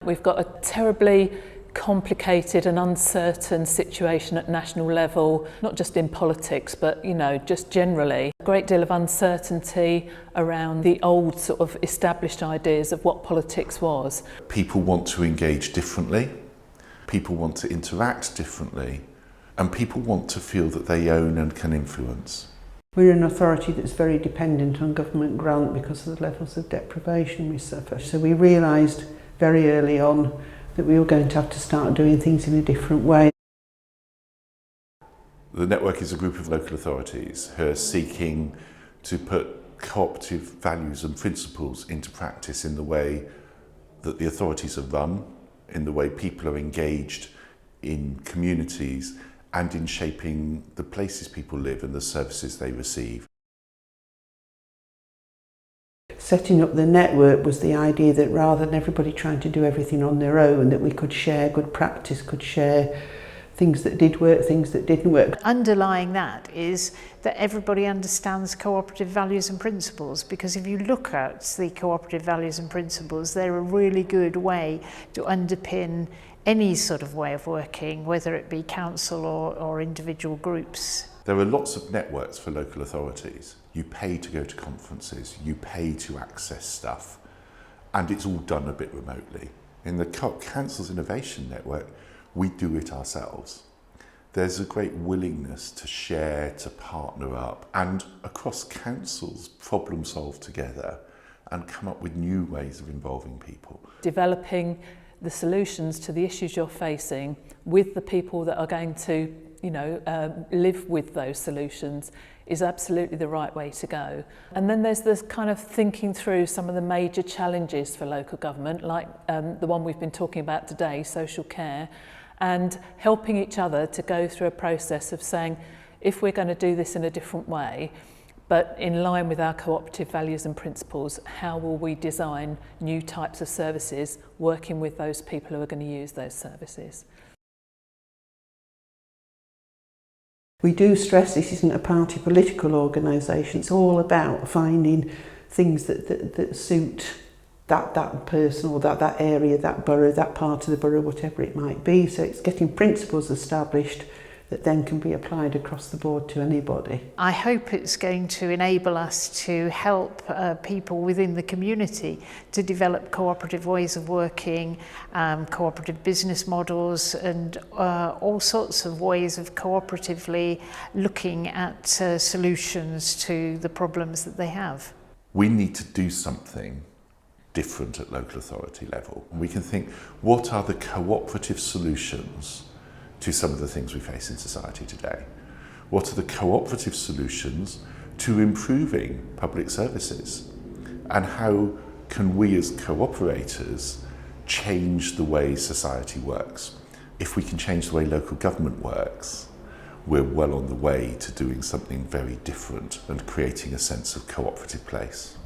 We've got a terribly complicated and uncertain situation at national level, not just in politics, but just generally. A great deal of uncertainty around the old sort of established ideas of what politics was. People want to engage differently, people want to interact differently, and people want to feel that they own and can influence. We're an authority that's very dependent on government grant because of the levels of deprivation we suffer. So we realised very early on that we were going to have to start doing things in a different way. The network is a group of local authorities who are seeking to put cooperative values and principles into practice in the way that the authorities are run, in the way people are engaged in communities, and in shaping the places people live and the services they receive. Setting up the network was the idea that rather than everybody trying to do everything on their own, that we could share good practice, could share things that did work, things that didn't work. Underlying that is that everybody understands cooperative values and principles, because if you look at the cooperative values and principles, they're a really good way to underpin any sort of way of working, whether it be council or individual groups. There are lots of networks for local authorities. You pay to go to conferences, you pay to access stuff, and it's all done a bit remotely. In the Councils Innovation Network, we do it ourselves. There's a great willingness to share, to partner up, and across councils problem solve together and come up with new ways of involving people. Developing the solutions to the issues you're facing with the people that are going to live with those solutions is absolutely the right way to go. And then there's this kind of thinking through some of the major challenges for local government, like the one we've been talking about today, social care, and helping each other to go through a process of saying, if we're going to do this in a different way, but in line with our cooperative values and principles, how will we design new types of services working with those people who are going to use those services? We do stress this isn't a party political organisation. It's all about finding things that suit that person or that area, that borough, that part of the borough, whatever it might be. So it's getting principles established that then can be applied across the board to anybody. I hope it's going to enable us to help people within the community to develop cooperative ways of working, cooperative business models, and all sorts of ways of cooperatively looking at solutions to the problems that they have. We need to do something different at local authority level. We can think, what are the cooperative solutions to some of the things we face in society today? What are the cooperative solutions to improving public services? And how can we as cooperators change the way society works? If we can change the way local government works, we're well on the way to doing something very different and creating a sense of cooperative place.